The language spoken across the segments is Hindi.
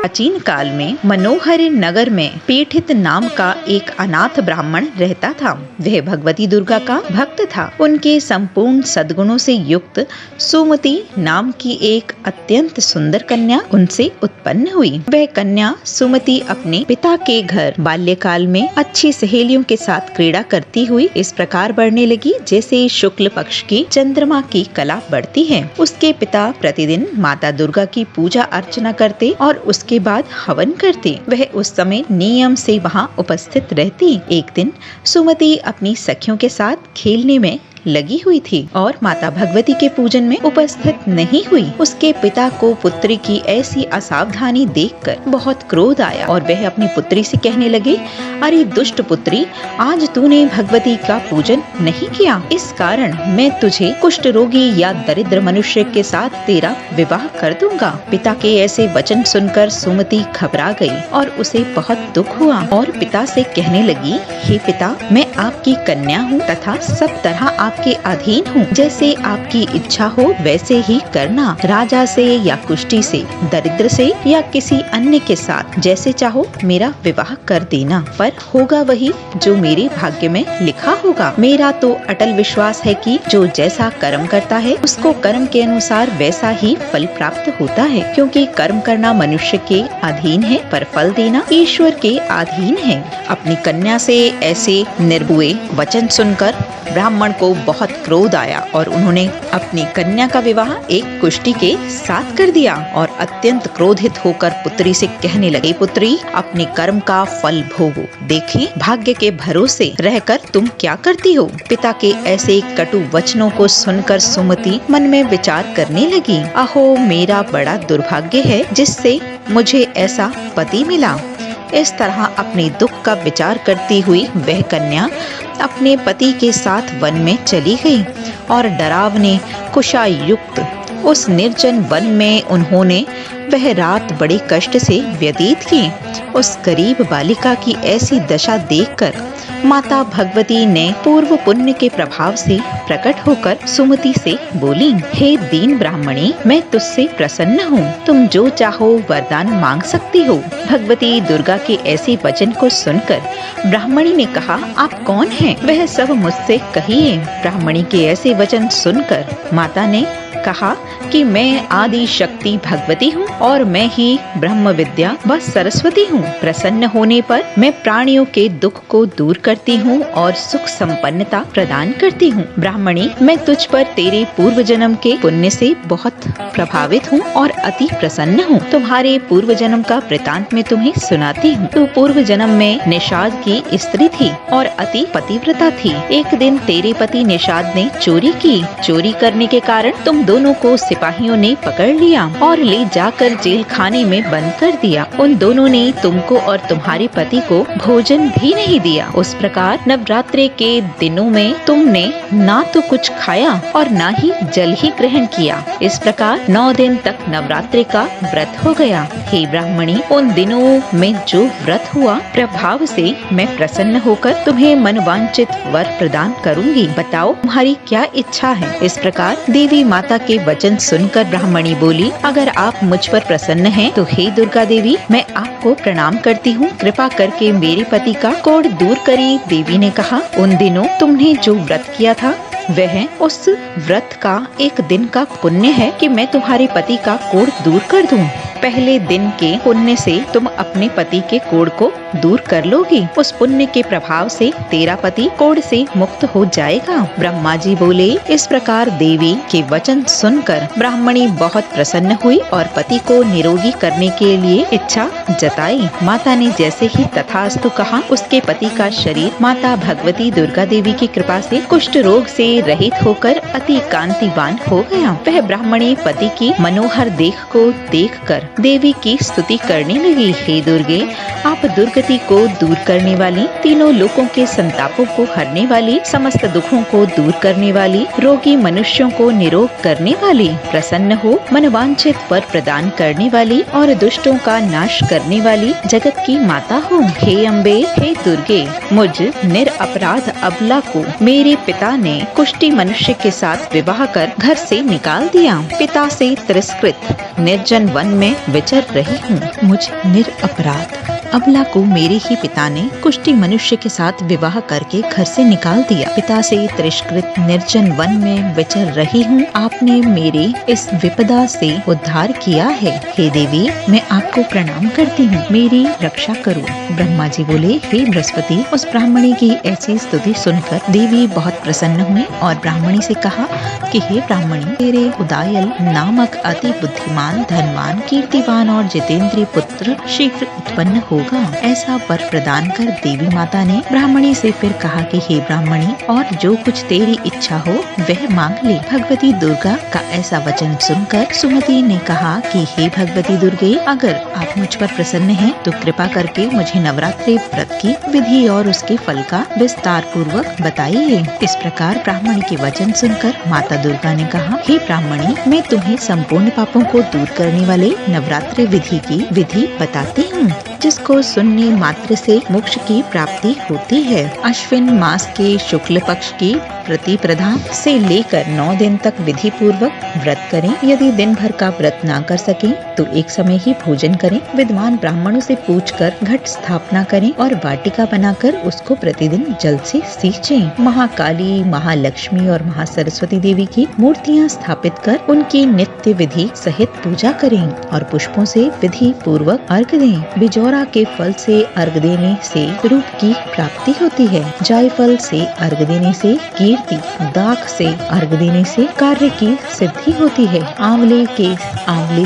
प्राचीन काल में मनोहर नगर में पीठित नाम का एक अनाथ ब्राह्मण रहता था। वह भगवती दुर्गा का भक्त था। उनके संपूर्ण सद्गुणों से युक्त सुमति नाम की एक अत्यंत सुंदर कन्या उनसे उत्पन्न हुई। वह कन्या सुमति अपने पिता के घर बाल्यकाल में अच्छी सहेलियों के साथ क्रीड़ा करती हुई इस प्रकार बढ़ने लगी जैसे शुक्ल पक्ष की चंद्रमा की कला बढ़ती है। उसके पिता प्रतिदिन माता दुर्गा की पूजा अर्चना करते और उसके बाद हवन करते। वह उस समय नियम से वहाँ उपस्थित रहती। एक दिन सुमति अपनी सखियों के साथ खेलने में लगी हुई थी और माता भगवती के पूजन में उपस्थित नहीं हुई। उसके पिता को पुत्री की ऐसी असावधानी देखकर बहुत क्रोध आया और वह अपनी पुत्री से कहने लगे, अरे दुष्ट पुत्री, आज तूने भगवती का पूजन नहीं किया, इस कारण मैं तुझे कुष्ठ रोगी या दरिद्र मनुष्य के साथ तेरा विवाह कर दूंगा। पिता के ऐसे वचन सुनकर सुमति घबरा गई और उसे बहुत दुख हुआ और पिता से कहने लगी, हे पिता, मैं आपकी कन्या हूँ तथा सब तरह आपके अधीन हूँ। जैसे आपकी इच्छा हो वैसे ही करना। राजा से या कुष्ठी से, दरिद्र से या किसी अन्य के साथ जैसे चाहो मेरा विवाह कर देना, पर होगा वही जो मेरे भाग्य में लिखा होगा। मेरा तो अटल विश्वास है कि जो जैसा कर्म करता है उसको कर्म के अनुसार वैसा ही फल प्राप्त होता है, क्योंकि कर्म करना मनुष्य के अधीन है पर फल देना ईश्वर के अधीन है। अपनी कन्या से ऐसे निर्भुए वचन सुनकर ब्राह्मण को बहुत क्रोध आया और उन्होंने अपनी कन्या का विवाह एक कुष्ठी के साथ कर दिया और अत्यंत क्रोधित होकर पुत्री से कहने लगे, पुत्री, अपने कर्म का फल भोगो। देखें भाग्य के भरोसे रहकर तुम क्या करती हो। पिता के ऐसे कटु वचनों को सुनकर सुमति मन में विचार करने लगी, अहो मेरा बड़ा दुर्भाग्य है जिससे मुझे ऐसा पति मिला। इस तरह अपने दुख का विचार करती हुई वह कन्या अपने पति के साथ वन में चली गई और डरावने कुशायुक्त उस निर्जन वन में उन्होंने वह रात बड़े कष्ट से व्यतीत की। उस गरीब बालिका की ऐसी दशा देखकर माता भगवती ने पूर्व पुण्य के प्रभाव से प्रकट होकर सुमति से बोली, हे दीन ब्राह्मणी, मैं तुझसे प्रसन्न हूँ। तुम जो चाहो वरदान मांग सकती हो। भगवती दुर्गा के ऐसे वचन को सुनकर ब्राह्मणी ने कहा, आप कौन हैं? वह सब मुझसे कहिए। ब्राह्मणी के ऐसे वचन सुनकर माता ने कहा कि मैं आदि शक्ति भगवती हूँ और मैं ही ब्रह्म विद्या व सरस्वती हूँ। प्रसन्न होने पर मैं प्राणियों के दुख को दूर करती हूँ और सुख संपन्नता प्रदान करती हूँ। ब्राह्मणी, मैं तुझ पर तेरे पूर्व जन्म के पुण्य से बहुत प्रभावित हूँ और अति प्रसन्न हूँ। तुम्हारे पूर्व जन्म का वृतांत मैं तुम्हें सुनाती हूँ। तू पूर्व जन्म में निषाद की स्त्री थी और अति पतिव्रता थी। एक दिन तेरे पति निषाद ने चोरी की। चोरी करने के कारण तुम दोनों को सिपाहियों ने पकड़ लिया और ले जाकर जेल खाने में बंद कर दिया। उन दोनों ने तुमको और तुम्हारे पति को भोजन भी नहीं दिया। उस प्रकार नवरात्रि के दिनों में तुमने ना तो कुछ खाया और ना ही जल ही ग्रहण किया। इस प्रकार 9 दिन तक नवरात्रि का व्रत हो गया। हे ब्राह्मणी, उन दिनों में जो व्रत हुआ प्रभाव से मैं प्रसन्न होकर तुम्हें मनवांचित वर प्रदान करूंगी। बताओ तुम्हारी क्या इच्छा है। इस प्रकार देवी माता के वचन सुनकर ब्राह्मणी बोली, अगर आप मुझ पर प्रसन्न हैं तो हे दुर्गा देवी, मैं आपको प्रणाम करती हूँ। कृपा करके मेरे पति का कोढ़ दूर करिए। देवी ने कहा, उन दिनों तुमने जो व्रत किया था वह उस व्रत का एक दिन का पुण्य है कि मैं तुम्हारे पति का कोढ़ दूर कर दूं। पहले दिन के पुण्य से तुम अपने पति के कोढ़ को दूर कर लोगी। उस पुण्य के प्रभाव से तेरा पति कोढ़ से मुक्त हो जाएगा। ब्रह्मा जी बोले। इस प्रकार देवी के वचन सुनकर ब्राह्मणी बहुत प्रसन्न हुई और पति को निरोगी करने के लिए इच्छा जताई। माता ने जैसे ही तथास्तु कहा, उसके पति का शरीर माता भगवती दुर्गा देवी की कृपा से कुष्ठ रोग से रहित होकर अति कांतिवान हो गया। वह ब्राह्मणी पति की मनोहर देह को देखकर देवी की स्तुति करने लगी। हे दुर्गे, आप दुर्गति को दूर करने वाली, तीनों लोकों के संतापों को हरने वाली, समस्त दुखों को दूर करने वाली, रोगी मनुष्यों को निरोग करने वाली, प्रसन्न हो मनवांछित वर प्रदान करने वाली और दुष्टों का नाश करने वाली जगत की माता हो। हे अम्बे, हे दुर्गे, मुझ निरपराध अबला को मेरे पिता ने कुष्ठी मनुष्य के साथ विवाह कर घर से निकाल दिया। पिता से तिरस्कृत निर्जन वन में विचर रही हूँ। मुझ निरपराध अबला को मेरे ही पिता ने कुष्ठी मनुष्य के साथ विवाह करके घर से निकाल दिया। पिता से तिरस्कृत निर्जन वन में विचर रही हूँ। आपने मेरे इस विपदा से उद्धार किया है। हे देवी, मैं आपको प्रणाम करती हूँ, मेरी रक्षा करो। ब्रह्मा जी बोले, हे बृहस्पति, उस ब्राह्मणी की ऐसी स्तुति सुनकर देवी बहुत प्रसन्न हुई और ब्राह्मणी से कहा कि हे ब्राह्मणी, तेरे उदायल नामक अति बुद्धिमान, धनवान, कीर्तिवान और जितेंद्रिय पुत्र शीघ्र उत्पन्न होगा। ऐसा वर प्रदान कर देवी माता ने ब्राह्मणी से फिर कहा कि हे ब्राह्मणी, और जो कुछ तेरी इच्छा हो वह मांग ले। भगवती दुर्गा का ऐसा वचन सुनकर सुमति ने कहा कि हे भगवती दुर्गे, अगर आप मुझ पर प्रसन्न हैं तो कृपा करके मुझे नवरात्रि व्रत की विधि और उसके फल का विस्तार पूर्वक बताइए। इस प्रकार ब्राह्मणी के वचन सुनकर माता दुर्गा ने कहा, हे ब्राह्मणी, मैं तुम्हें संपूर्ण पापों को दूर करने वाले नवरात्रि विधि की विधि बताती हूँ, जिसको सुनने मात्र से मोक्ष की प्राप्ति होती है। अश्विन मास के शुक्ल पक्ष की प्रतिपदा से लेकर 9 दिन तक विधि पूर्वक व्रत करें। यदि दिन भर का व्रत ना कर सकें तो एक समय ही भोजन करें। विद्वान ब्राह्मणों से पूछकर घट स्थापना करें और वाटिका बनाकर उसको प्रतिदिन जल से सींचें। महाकाली, महालक्ष्मी और महासरस्वती देवी की मूर्तियां स्थापित कर उनकी नित्य विधि सहित पूजा करें और पुष्पों से विधि पूर्वक अर्घ दें। बिजौरा के फल से अर्घ देने से रूप की प्राप्ति होती है। जायफल से अर्घ देने से कीर्ति, दाख से अर्घ देने से कार्य की सिद्धि होती है। आंवले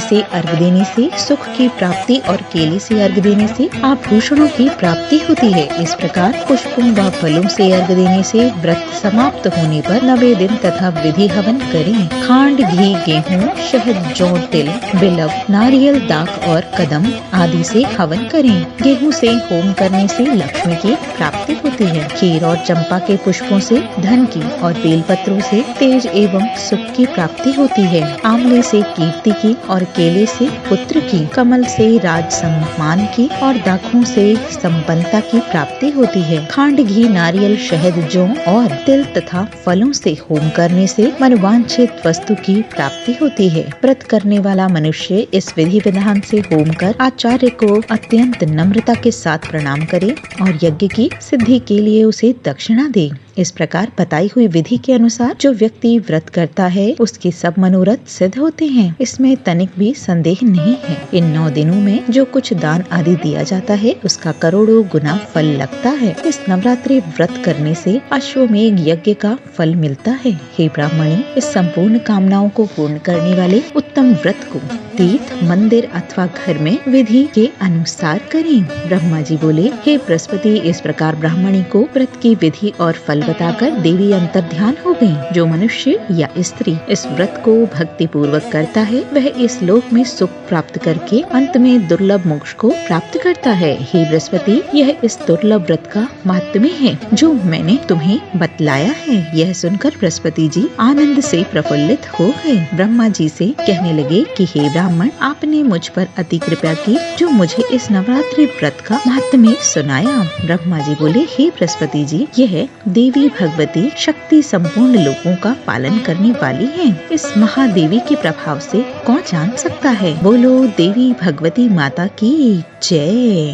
से अर्घ देने से सुख की प्राप्ति और केले से अर्घ देने से आभूषणों की प्राप्ति होती है। इस प्रकार पुष्पों व फलों से अर्घ देने से व्रत समाप्त होने पर 9वें दिन तथा विधि हवन करें। खांड, घी, गेहूँ, शहद, जौ, तिल, बिलव, नारियल, दाख और कदम आदि से हवन करें। गेहूँ से होम करने से लक्ष्मी की प्राप्ति होती है। खीर और चंपा के पुष्पों से धन की और बेलपत्रों से तेज एवं सुख की प्राप्ति होती है। आंवले से कीर्ति की और केले से पुत्र की, कमल से राज सम्मान की और दाखों से संपन्नता की प्राप्ति होती है। खांड, घी, नारियल, शहद, जौ और तिल तथा फलों से होम करने से मनवांछित वस्तु की प्राप्ति होती है। व्रत करने वाला मनुष्य इस विधि विधान से होम कर आचार्य को अत्यंत नम्रता के साथ प्रणाम करे और यज्ञ की सिद्धि के लिए उसे दक्षिणा दे। इस प्रकार बताई हुई विधि के अनुसार जो व्यक्ति व्रत करता है उसके सब मनोरथ सिद्ध होते हैं। इसमें तनिक भी संदेह नहीं है। इन 9 दिनों में जो कुछ दान आदि दिया जाता है उसका करोड़ों गुना फल लगता है। इस नवरात्रि व्रत करने से अश्वमेध यज्ञ का फल मिलता है। हे ब्राह्मणी, इस संपूर्ण कामनाओं को पूर्ण करने वाले उत्तम व्रत को तीर्थ, मंदिर अथवा घर में विधि के अनुसार करें। ब्रह्मा जी बोले, हे बृहस्पति, इस प्रकार ब्राह्मणी को व्रत की विधि और फल बताकर देवी अंतर्ध्यान हो गयी। जो मनुष्य या स्त्री इस व्रत को भक्ति पूर्वक करता है वह इस लोक में सुख प्राप्त करके अंत में दुर्लभ मोक्ष को प्राप्त करता है। हे बृहस्पति, यह इस दुर्लभ व्रत का महात्म्य है जो मैंने तुम्हें बतलाया है। यह सुनकर बृहस्पति जी आनंद से प्रफुल्लित हो गए। ब्रह्मा जी से कहने लगे कि हे ब्राह्मण, आपने मुझ पर अति कृपा की जो मुझे इस नवरात्रि व्रत का महात्म्य सुनाया। ब्रह्मा जी बोले, हे बृहस्पति जी, यह देवी भगवती शक्ति संपूर्ण लोगों का पालन करने वाली है। इस महादेवी के प्रभाव से कौन जान सकता है। बोलो देवी भगवती माता की जय।